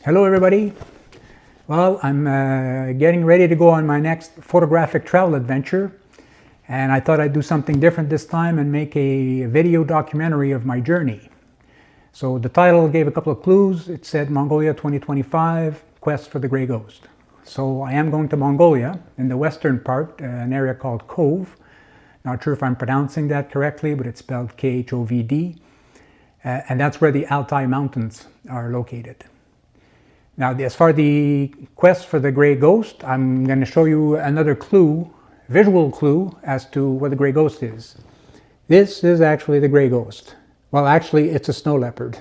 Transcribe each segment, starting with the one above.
Hello everybody. Well, I'm getting ready to go on my next photographic travel adventure, and I thought I'd do something different this time and make a video documentary of my journey. So the title gave a couple of clues. It said Mongolia 2025 Quest for the Grey Ghost. So I am going to Mongolia in the western part, an area called Kov. Not sure if I'm pronouncing that correctly, but it's spelled Khovd. And that's where the Altai Mountains are located. Now, as far as the quest for the Grey Ghost, I'm going to show you another clue, visual clue, as to what the Grey Ghost is. This is actually the Grey Ghost. Well, actually, it's a snow leopard,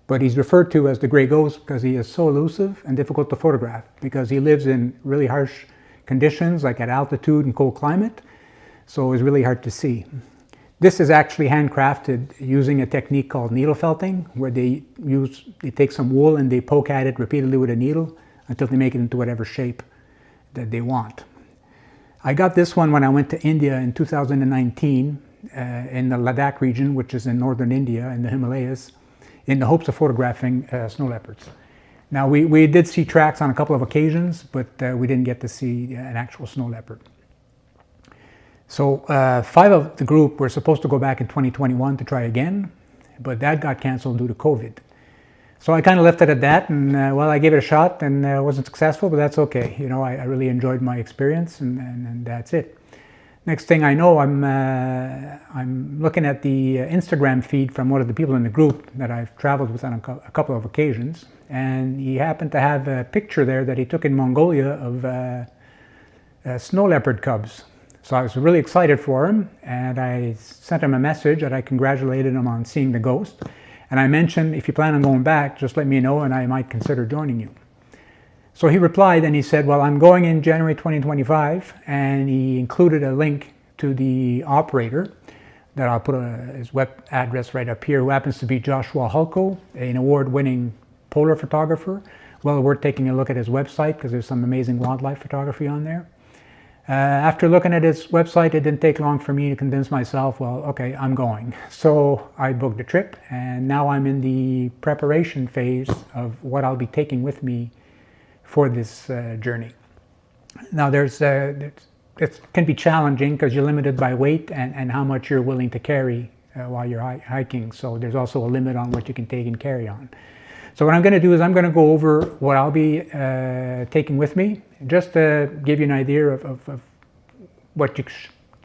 but he's referred to as the Grey Ghost because he is so elusive and difficult to photograph, because he lives in really harsh conditions, like at altitude and cold climate, so it's really hard to see. This is actually handcrafted using a technique called needle felting, where they take some wool and they poke at it repeatedly with a needle until they make it into whatever shape that they want. I got this one when I went to India in 2019 in the Ladakh region, which is in northern India in the Himalayas, in the hopes of photographing snow leopards. Now we did see tracks on a couple of occasions, but we didn't get to see an actual snow leopard. So 5 of the group were supposed to go back in 2021 to try again, but that got canceled due to COVID. So I kind of left it at that, and well, I gave it a shot and wasn't successful, but that's okay. You know, I really enjoyed my experience, and that's it. Next thing I know, I'm looking at the Instagram feed from one of the people in the group that I've traveled with on a couple of occasions, and he happened to have a picture there that he took in Mongolia of snow leopard cubs. So I was really excited for him, and I sent him a message that I congratulated him on seeing the ghost. And I mentioned, if you plan on going back, just let me know and I might consider joining you. So he replied and he said, well, I'm going in January 2025, and he included a link to the operator that I'll put his web address right up here, who happens to be Joshua Hulko, an award-winning polar photographer. Well worth taking a look at his website because there's some amazing wildlife photography on there. After looking at his website, it didn't take long for me to convince myself, well, okay, I'm going. So I booked a trip, and now I'm in the preparation phase of what I'll be taking with me for this journey. Now, it can be challenging because you're limited by weight and how much you're willing to carry while you're hiking. So there's also a limit on what you can take and carry on. So what I'm going to do is I'm going to go over what I'll be taking with me, just to give you an idea of what you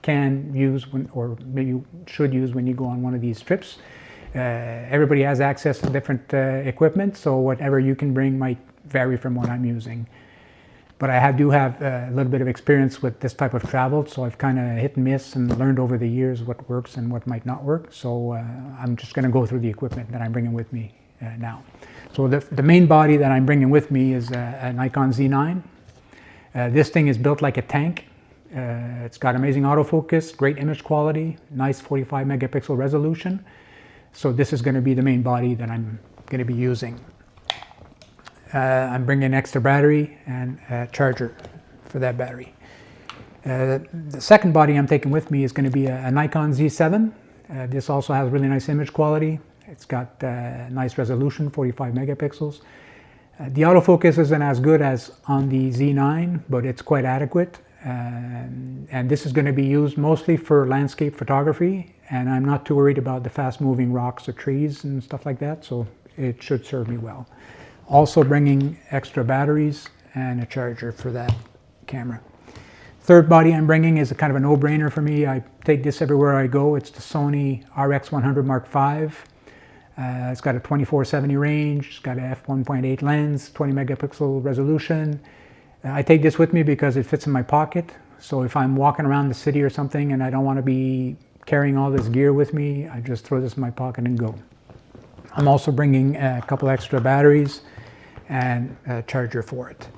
can use or maybe you should use when you go on one of these trips. Everybody has access to different equipment, so whatever you can bring might vary from what I'm using. But I do have a little bit of experience with this type of travel, so I've kind of hit and miss and learned over the years what works and what might not work. So I'm just going to go through the equipment that I'm bringing with me now. So the main body that I'm bringing with me is a Nikon Z9. This thing is built like a tank. It's got amazing autofocus, great image quality, nice 45 megapixel resolution. So this is going to be the main body that I'm going to be using. I'm bringing an extra battery and a charger for that battery. The second body I'm taking with me is going to be a Nikon Z7. This also has really nice image quality. It's got nice resolution, 45 megapixels. The autofocus isn't as good as on the Z9, but it's quite adequate. And this is going to be used mostly for landscape photography, and I'm not too worried about the fast-moving rocks or trees and stuff like that, so it should serve me well. Also bringing extra batteries and a charger for that camera. Third body I'm bringing is a kind of a no-brainer for me. I take this everywhere I go. It's the Sony RX100 Mark V. It's got a 24-70 range, it's got a f1.8 lens, 20 megapixel resolution. I take this with me because it fits in my pocket. So if I'm walking around the city or something and I don't want to be carrying all this gear with me, I just throw this in my pocket and go. I'm also bringing a couple extra batteries and a charger for it.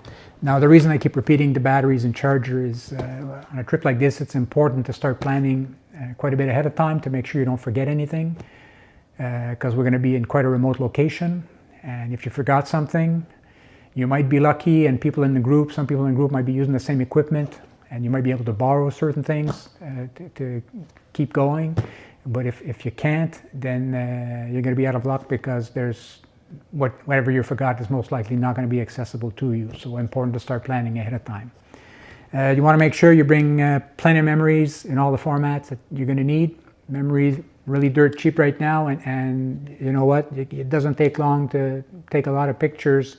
Now, the reason I keep repeating the batteries and charger is on a trip like this, it's important to start planning quite a bit ahead of time to make sure you don't forget anything. Because we're going to be in quite a remote location, and if you forgot something, you might be lucky, and some people in the group might be using the same equipment, and you might be able to borrow certain things to keep going. But if you can't, then you're going to be out of luck, because there's whatever you forgot is most likely not going to be accessible to you. So important to start planning ahead of time. You want to make sure you bring plenty of memories in all the formats that you're going to need. Memories really dirt cheap right now, and you know what? It doesn't take long to take a lot of pictures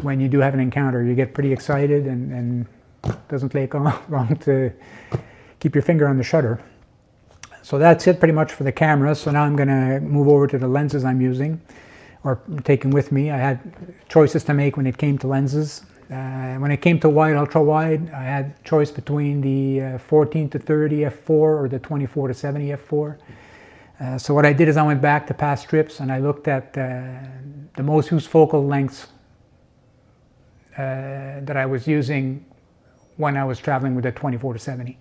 when you do have an encounter. You get pretty excited, and it doesn't take long to keep your finger on the shutter. So that's it pretty much for the camera. So now I'm going to move over to the lenses I'm using or taking with me. I had choices to make when it came to lenses. When it came to wide, ultra wide, I had choice between the 14 to 30 f4 or the 24 to 70 f4. So what I did is I went back to past trips and I looked at the most used focal lengths that I was using when I was traveling with the 24 to 70.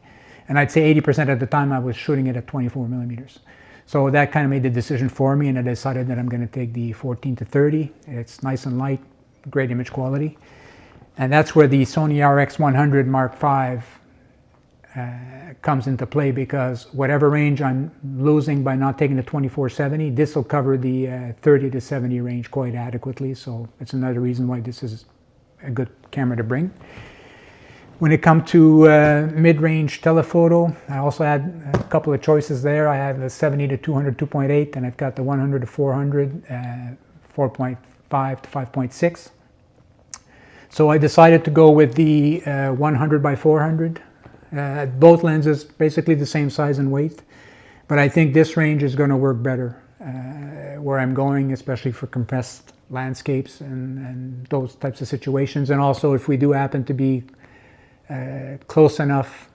And I'd say 80% of the time I was shooting it at 24 millimeters. So that kind of made the decision for me, and I decided that I'm going to take the 14 to 30. It's nice and light, great image quality. And that's where the Sony RX100 Mark V comes into play, because whatever range I'm losing by not taking the 24-70, this will cover the 30 to 70 range quite adequately. So it's another reason why this is a good camera to bring. When it comes to mid-range telephoto, I also had a couple of choices there. I have the 70 to 200 2.8, and I've got the 100 to 400 4.5 to 5.6. So I decided to go with the 100 by 400. Both lenses basically the same size and weight, but I think this range is going to work better where I'm going, especially for compressed landscapes and those types of situations. And also if we do happen to be close enough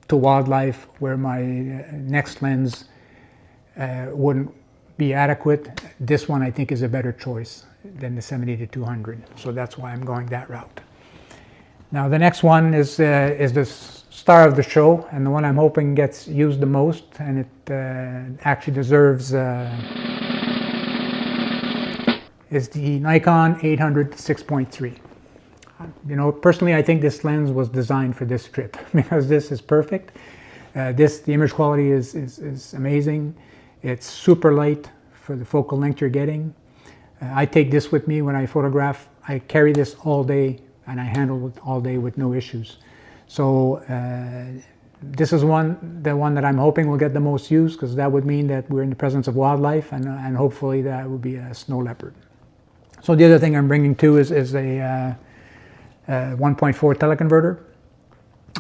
to wildlife where my next lens wouldn't be adequate, this one I think is a better choice than the 70 to 200. So that's why I'm going that route. Now the next one is the star of the show, and the one I'm hoping gets used the most, and it actually deserves is the Nikon 800 6.3. You know, personally, I think this lens was designed for this trip because this is perfect. The image quality is amazing. It's super light for the focal length you're getting. I take this with me when I photograph. I carry this all day and I handle it all day with no issues. So this is the one that I'm hoping will get the most use, because that would mean that we're in the presence of wildlife, and hopefully that would be a snow leopard. So the other thing I'm bringing too is a 1.4 teleconverter.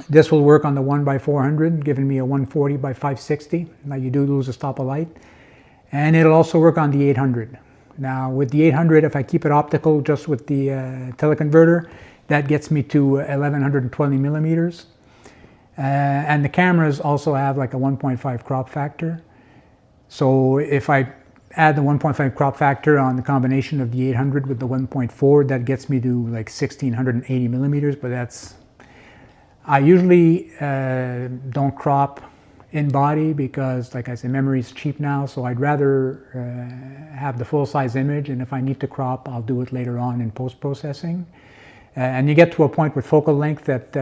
This will work on the 1x400, giving me a 140 by 560. Now you do lose a stop of light. And it'll also work on the 800. Now with the 800, if I keep it optical just with the teleconverter, that gets me to 1120 millimeters. And the cameras also have like a 1.5 crop factor. So if I add the 1.5 crop factor on the combination of the 800 with the 1.4, that gets me to like 1680 millimeters, but that's, I usually don't crop in body because, like I said, memory is cheap now, so I'd rather have the full-size image, and if I need to crop, I'll do it later on in post-processing. And you get to a point with focal length that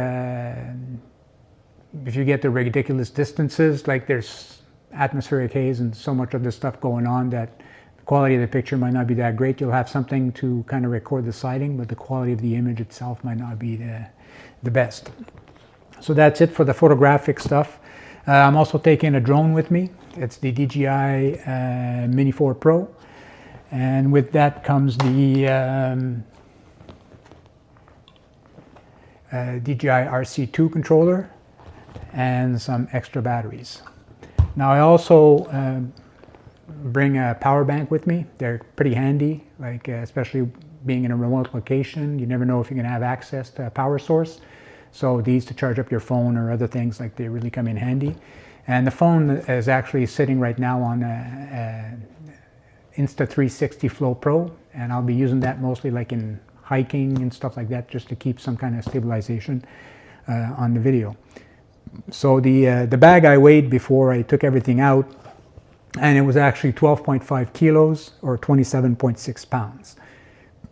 if you get to ridiculous distances, like there's atmospheric haze and so much of this stuff going on that the quality of the picture might not be that great. You'll have something to kind of record the sighting, but the quality of the image itself might not be the best. So that's it for the photographic stuff. I'm also taking a drone with me. It's the DJI Mini 4 Pro, and with that comes the DJI RC2 controller and some extra batteries. Now I also bring a power bank with me. They're pretty handy, like especially being in a remote location. You never know if you're going to have access to a power source. So these to charge up your phone or other things, like they really come in handy. And the phone is actually sitting right now on Insta360 Flow Pro, and I'll be using that mostly like in hiking and stuff like that, just to keep some kind of stabilization on the video. So the bag I weighed before I took everything out, and it was actually 12.5 kilos or 27.6 pounds.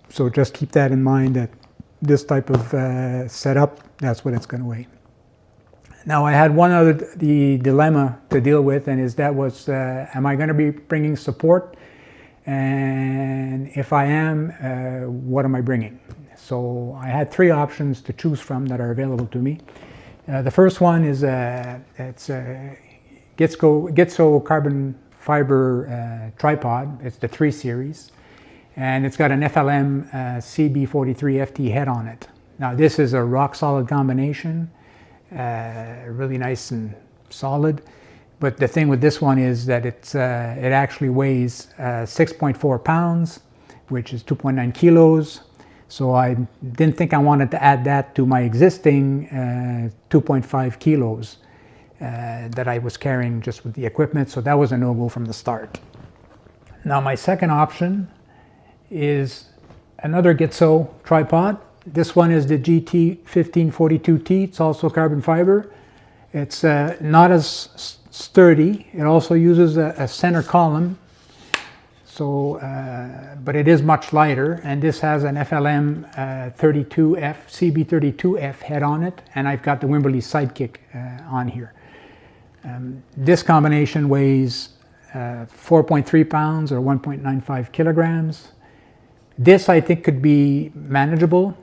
So just keep that in mind, that this type of setup, that's what it's going to weigh. Now I had one other dilemma to deal with, and that was, am I going to be bringing support? and if I am, what am I bringing? So I had 3 options to choose from that are available to me. The first one is it's a Gitzo carbon fiber tripod. It's the 3 series, and it's got an FLM CB43 FT head on it. Now this is a rock solid combination, really nice and solid. But the thing with this one is that it actually weighs 6.4 pounds, which is 2.9 kilos. So I didn't think I wanted to add that to my existing 2.5 kilos that I was carrying just with the equipment. So that was a no-go from the start. Now my second option is another Gitzo tripod. This one is the GT1542T. It's also carbon fiber. It's not as sturdy. It also uses a center column, so but it is much lighter, and this has an FLM 32F CB32F head on it, and I've got the Wimberley Sidekick on here. This combination weighs 4.3 pounds or 1.95 kilograms. This I think could be manageable,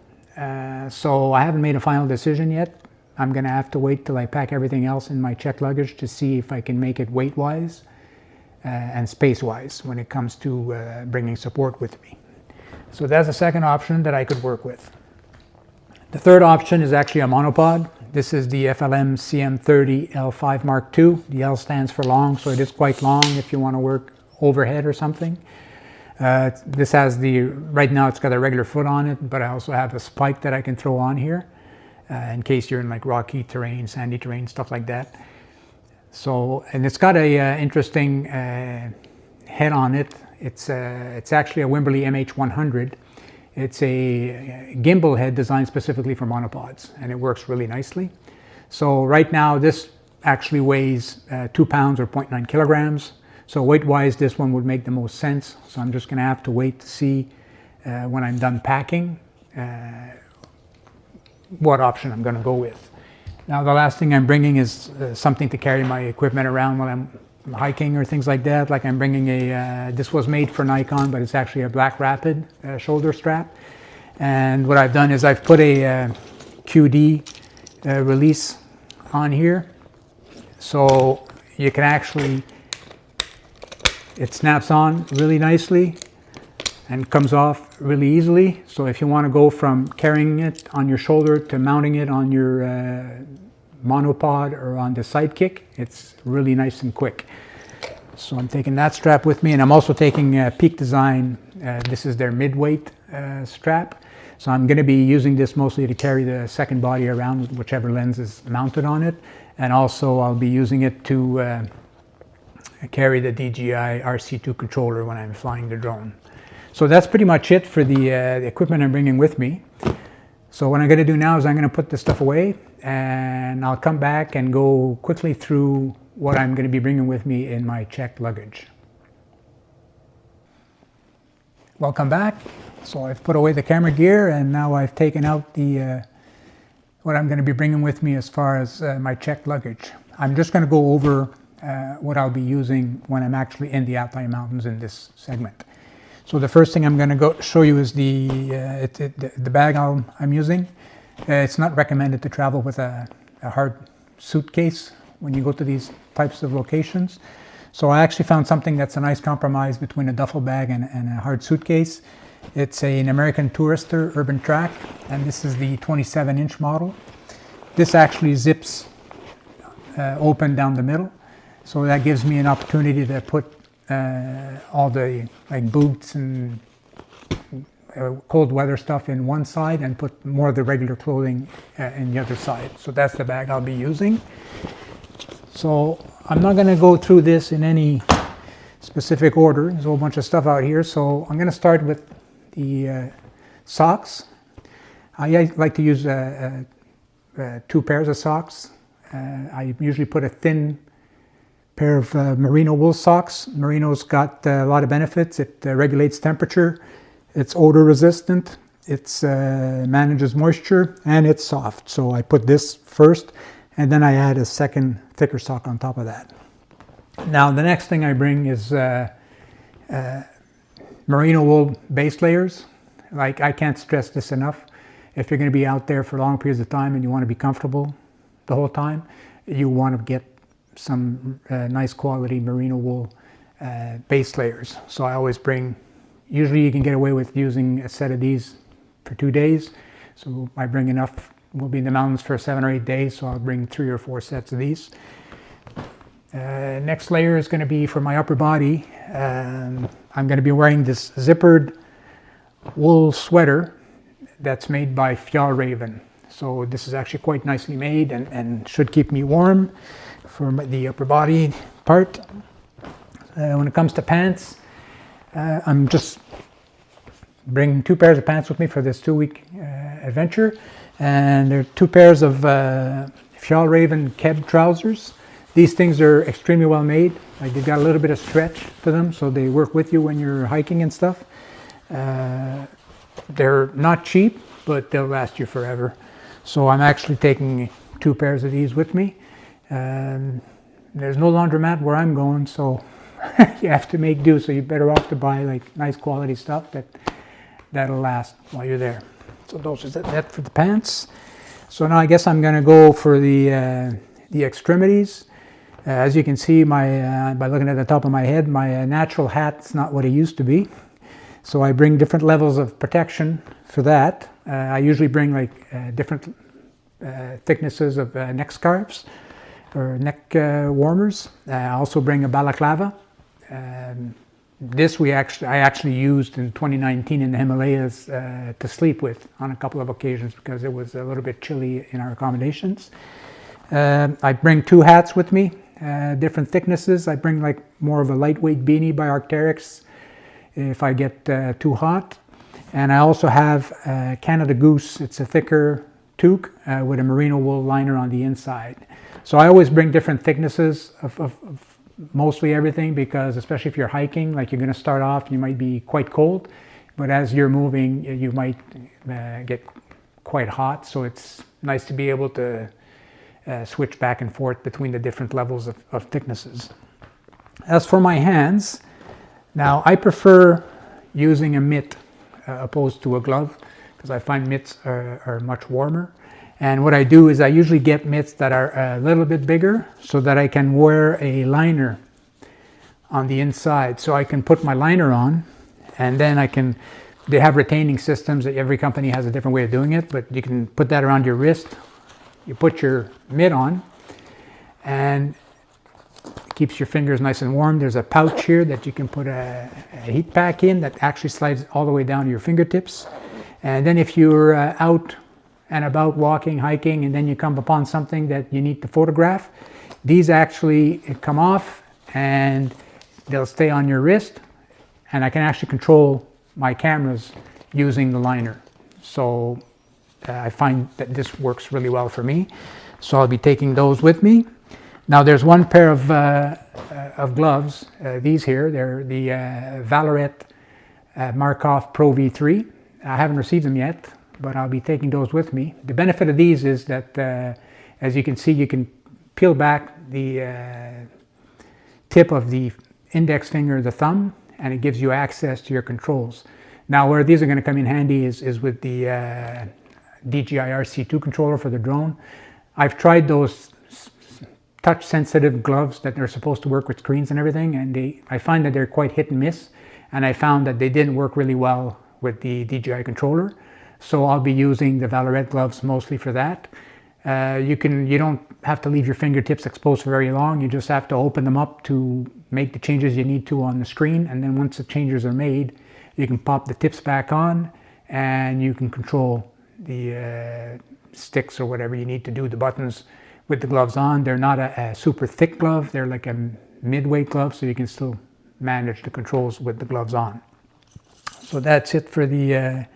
so I haven't made a final decision yet. I'm going to have to wait till I pack everything else in my checked luggage to see if I can make it weight-wise and space-wise when it comes to bringing support with me. So that's the second option that I could work with. The third option is actually a monopod. This is the FLM CM30 L5 Mark II. The L stands for long, so it is quite long if you want to work overhead or something. This has right now it's got a regular foot on it, but I also have a spike that I can throw on here. In case you're in like rocky terrain, sandy terrain, stuff like that. So, and it's got a interesting head on it. It's actually a Wimberley MH100. It's a gimbal head designed specifically for monopods, and it works really nicely. So right now this actually weighs 2 pounds or 0.9 kilograms. So weight-wise, this one would make the most sense. So I'm just going to have to wait to see when I'm done packing what option I'm going to go with. Now the last thing I'm bringing is something to carry my equipment around while I'm hiking or things like that. Like I'm bringing this was made for Nikon, but it's actually a Black Rapid shoulder strap. And what I've done is I've put a QD release on here. So you can actually, it snaps on really nicely and comes off really easily. So if you want to go from carrying it on your shoulder to mounting it on your monopod or on the Sidekick, it's really nice and quick. So I'm taking that strap with me, and I'm also taking Peak Design. This is their mid-weight strap. So I'm going to be using this mostly to carry the second body around with whichever lens is mounted on it. And also I'll be using it to carry the DJI RC2 controller when I'm flying the drone. So that's pretty much it for the equipment I'm bringing with me. So what I'm going to do now is I'm going to put this stuff away, and I'll come back and go quickly through what I'm going to be bringing with me in my checked luggage. Welcome back. So I've put away the camera gear, and now I've taken out the what I'm going to be bringing with me as far as my checked luggage. I'm just going to go over what I'll be using when I'm actually in the Alpine Mountains in this segment. So the first thing I'm going to go show you is the bag I'm using. It's not recommended to travel with a hard suitcase when you go to these types of locations. So I actually found something that's a nice compromise between a duffel bag and a hard suitcase. It's an American Tourister Urban Track, and this is the 27-inch model. This actually zips open down the middle, so that gives me an opportunity to put all the like boots and cold weather stuff in one side and put more of the regular clothing in the other side. So that's the bag I'll be using. So I'm not going to go through this in any specific order. There's a whole bunch of stuff out here. So I'm going to start with the socks. I like to use 2 pairs of socks. I usually put a thin pair of merino wool socks. Merino's got a lot of benefits. It regulates temperature, it's odor resistant, it manages moisture, and it's soft. So I put this first, and then I add a second thicker sock on top of that. Now the next thing I bring is merino wool base layers. Like, I can't stress this enough. If you're going to be out there for long periods of time and you want to be comfortable the whole time, you want to get some nice quality merino wool base layers. So I always bring, usually you can get away with using a set of these for 2 days. So I bring enough. We'll be in the mountains for 7 or 8 days, so I'll bring 3 or 4 sets of these. Next layer is going to be for my upper body. I'm going to be wearing this zippered wool sweater that's made by Fjallraven. So this is actually quite nicely made and should keep me warm for the upper body part. When it comes to pants, I'm just bringing 2 pairs of pants with me for this 2-week adventure. And there are 2 pairs of Fjallraven Keb trousers. These things are extremely well made. Like, they've got a little bit of stretch to them, so they work with you when you're hiking and stuff. They're not cheap, but they'll last you forever. So I'm actually taking 2 pairs of these with me. There's no laundromat where I'm going, so you have to make do. So you're better off to buy like nice quality stuff that'll last while you're there. So those are that for the pants. So now I guess I'm going to go for the extremities. As you can see, by looking at the top of my head, my natural hat's not what it used to be. So I bring different levels of protection for that. I usually bring like different thicknesses of neck scarves or neck warmers. I also bring a balaclava. This I actually used in 2019 in the Himalayas to sleep with on a couple of occasions because it was a little bit chilly in our accommodations. I bring 2 hats with me, different thicknesses. I bring like more of a lightweight beanie by Arc'teryx if I get too hot. And I also have Canada Goose. It's a thicker toque with a merino wool liner on the inside. So I always bring different thicknesses of mostly everything, because especially if you're hiking, like, you're going to start off, you might be quite cold, but as you're moving, you might get quite hot. So it's nice to be able to switch back and forth between the different levels of thicknesses. As for my hands, now I prefer using a mitt opposed to a glove, because I find mitts are much warmer. And what I do is I usually get mitts that are a little bit bigger so that I can wear a liner on the inside. So I can put my liner on, and then they have retaining systems. Every company has a different way of doing it, but you can put that around your wrist. You put your mitt on, and it keeps your fingers nice and warm. There's a pouch here that you can put a heat pack in that actually slides all the way down to your fingertips. And then if you're out and about walking, hiking, and then you come upon something that you need to photograph, these actually come off and they'll stay on your wrist, and I can actually control my cameras using the liner. So I find that this works really well for me. So I'll be taking those with me. Now there's 1 pair of gloves, these here. They're the Valorette Markov Pro V3. I haven't received them yet, but I'll be taking those with me. The benefit of these is that, as you can see, you can peel back the tip of the index finger, the thumb, and it gives you access to your controls. Now, where these are going to come in handy is with the DJI RC2 controller for the drone. I've tried those touch-sensitive gloves that are supposed to work with screens and everything, and I find that they're quite hit and miss, and I found that they didn't work really well with the DJI controller. So I'll be using the Valorette gloves mostly for that. You don't have to leave your fingertips exposed for very long. You just have to open them up to make the changes you need to on the screen. And then once the changes are made, you can pop the tips back on and you can control the sticks or whatever you need to do, the buttons, with the gloves on. They're not a super thick glove. They're like a mid-weight glove, so you can still manage the controls with the gloves on. So that's it for the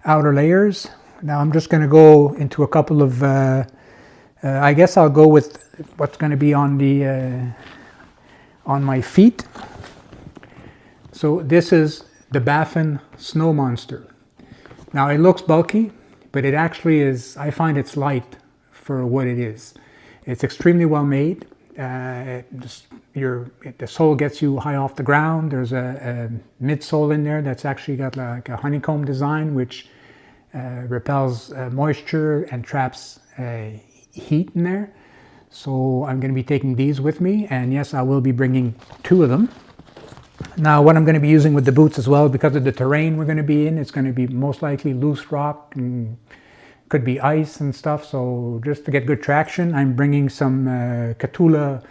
outer layers. Now I'm just going to go into a couple of, I guess I'll go with what's going to be on the on my feet. So this is the Baffin Snow Monster. Now it looks bulky, but it actually is, I find it's light for what it is. It's extremely well made. The sole gets you high off the ground. There's a midsole in there that's actually got like a honeycomb design, which repels moisture and traps heat in there. So I'm going to be taking these with me, and yes, I will be bringing 2 of them. Now, what I'm going to be using with the boots as well, because of the terrain we're going to be in, it's going to be most likely loose rock and could be ice and stuff. So just to get good traction, I'm bringing some Catula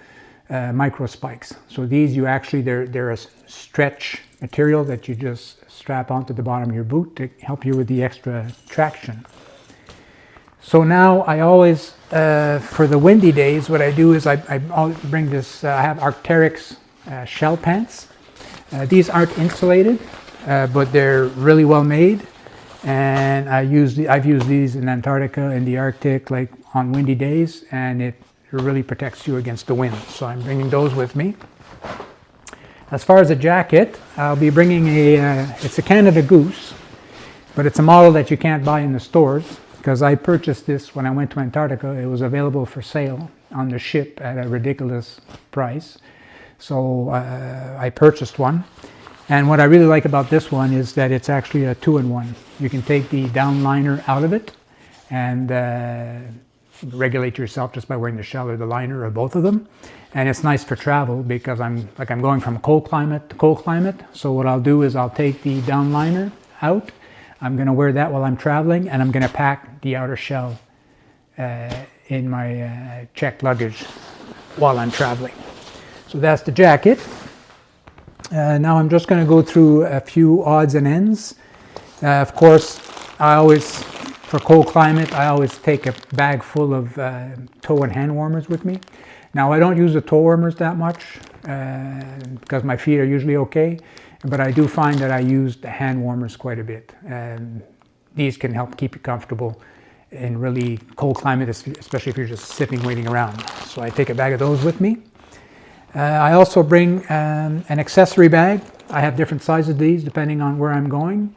micro spikes. So these, they're a stretch material that you just strap onto the bottom of your boot to help you with the extra traction. So now I always, for the windy days, what I do is I always bring this, I have Arc'teryx shell pants. These aren't insulated, but they're really well made. And I've used these in Antarctica, in the Arctic, like on windy days, and it really protects you against the wind. So I'm bringing those with me. As far as a jacket, I'll be bringing it's a Canada Goose, but it's a model that you can't buy in the stores, because I purchased this when I went to Antarctica. It was available for sale on the ship at a ridiculous price. So I purchased one. And what I really like about this one is that it's actually a 2-in-1. You can take the down liner out of it and regulate yourself just by wearing the shell or the liner or both of them. And it's nice for travel because I'm going from cold climate to cold climate. So what I'll do is I'll take the down liner out. I'm going to wear that while I'm traveling, and I'm going to pack the outer shell in my checked luggage while I'm traveling. So that's the jacket. Now I'm just going to go through a few odds and ends. Of course, for cold climate, I always take a bag full of toe and hand warmers with me. Now I don't use the toe warmers that much because my feet are usually okay, but I do find that I use the hand warmers quite a bit. These can help keep you comfortable in really cold climate, especially if you're just sitting waiting around. So I take a bag of those with me. I also bring an accessory bag. I have different sizes of these depending on where I'm going.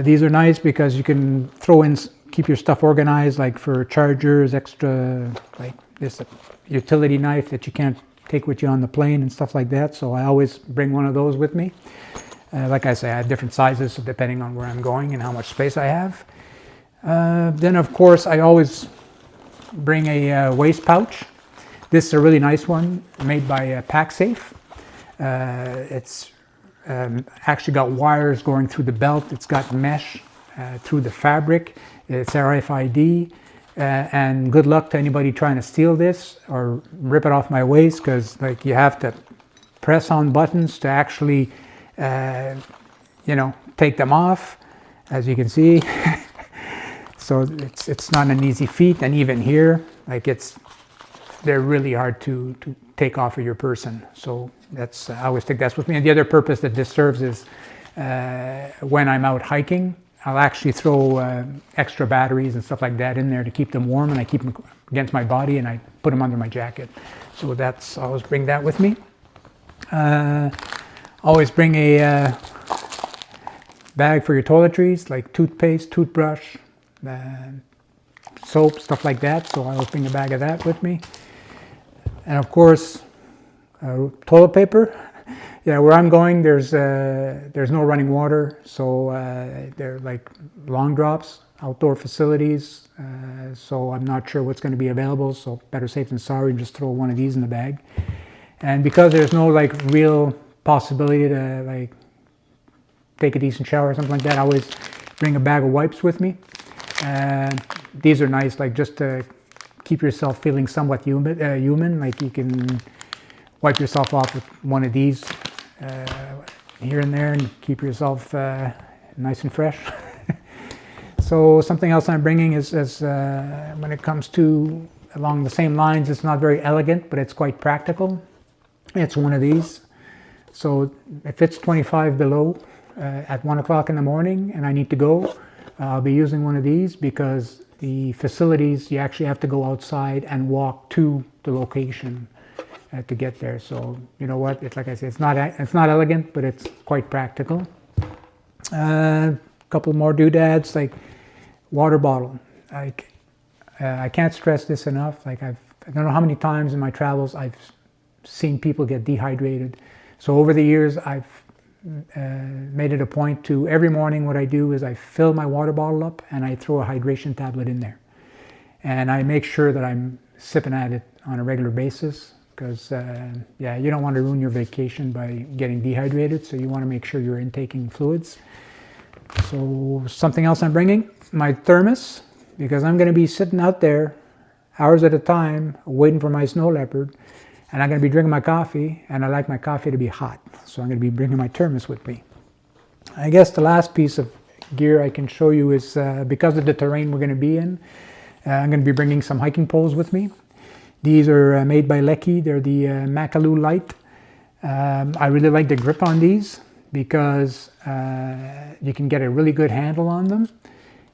These are nice because you can throw in, keep your stuff organized, like for chargers, extra, like this utility knife that you can't take with you on the plane and stuff like that. So I always bring one of those with me. Like I say, I have different sizes so depending on where I'm going and how much space I have. Then of course I always bring a waist pouch. This is a really nice one made by PackSafe. It's actually got wires going through the belt. It's got mesh through the fabric. It's RFID. And good luck to anybody trying to steal this or rip it off my waist, because like you have to press on buttons to actually take them off, as you can see. So it's not an easy feat. And even here, like they're really hard to take off of your person. So I always take that with me. And the other purpose that this serves is when I'm out hiking, I'll actually throw extra batteries and stuff like that in there to keep them warm, and I keep them against my body and I put them under my jacket. So I always bring that with me. Always bring a bag for your toiletries, like toothpaste, toothbrush, soap, stuff like that. So I always bring a bag of that with me. And of course, toilet paper. Yeah, where I'm going, there's no running water, so they're like long drops, outdoor facilities. So I'm not sure what's going to be available. So better safe than sorry. Just throw one of these in the bag. And because there's no like real possibility to like take a decent shower or something like that, I always bring a bag of wipes with me. These are nice, like just to keep yourself feeling somewhat human. Like you can wipe yourself off with one of these here and there and keep yourself nice and fresh. So something else I'm bringing is when it comes to along the same lines, it's not very elegant, but it's quite practical. It's one of these. So if it's 25 below at 1 o'clock in the morning and I need to go, I'll be using one of these, because the facilities, you actually have to go outside and walk to the location to get there. So you know what, it's like I said, it's not elegant, but it's quite practical. A couple more doodads, like water bottle. Like I can't stress this enough. Like I've I don't know how many times in my travels I've seen people get dehydrated. So over the years, I've made it a point to, every morning what I do is I fill my water bottle up and I throw a hydration tablet in there. And I make sure that I'm sipping at it on a regular basis, because yeah, you don't want to ruin your vacation by getting dehydrated, so you want to make sure you're intaking fluids. So something else I'm bringing, my thermos, because I'm going to be sitting out there hours at a time waiting for my snow leopard, and I'm going to be drinking my coffee, and I like my coffee to be hot, so I'm going to be bringing my thermos with me. I guess the last piece of gear I can show you is, because of the terrain we're going to be in, I'm going to be bringing some hiking poles with me. These are made by Lecky. They're the Makalu Light. I really like the grip on these because you can get a really good handle on them,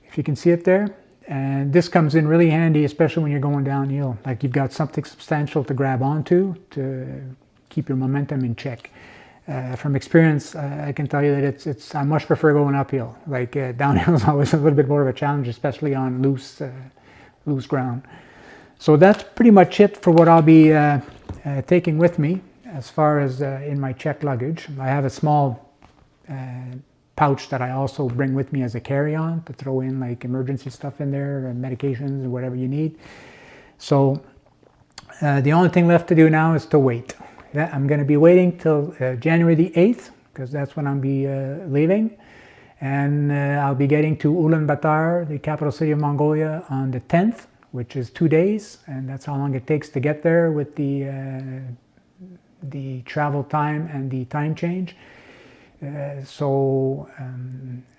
if you can see it there. And this comes in really handy, especially when you're going downhill. Like, you've got something substantial to grab onto to keep your momentum in check. From experience, I can tell you that I much prefer going uphill. Like, downhill is always a little bit more of a challenge, especially on loose ground. So that's pretty much it for what I'll be taking with me as far as in my checked luggage. I have a small pouch that I also bring with me as a carry-on to throw in like emergency stuff in there, medications or whatever you need. So the only thing left to do now is to wait. Yeah, I'm going to be waiting till January the 8th, because that's when I'll be leaving. And I'll be getting to Ulaanbaatar, the capital city of Mongolia, on the 10th, which is 2 days, and that's how long it takes to get there with the travel time and the time change. So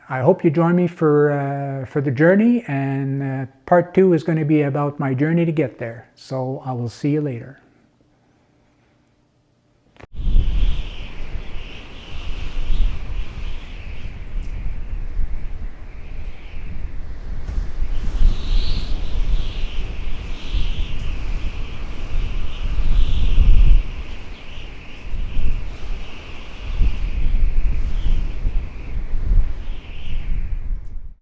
I hope you join me for the journey, and part 2 is going to be about my journey to get there. So I will see you later.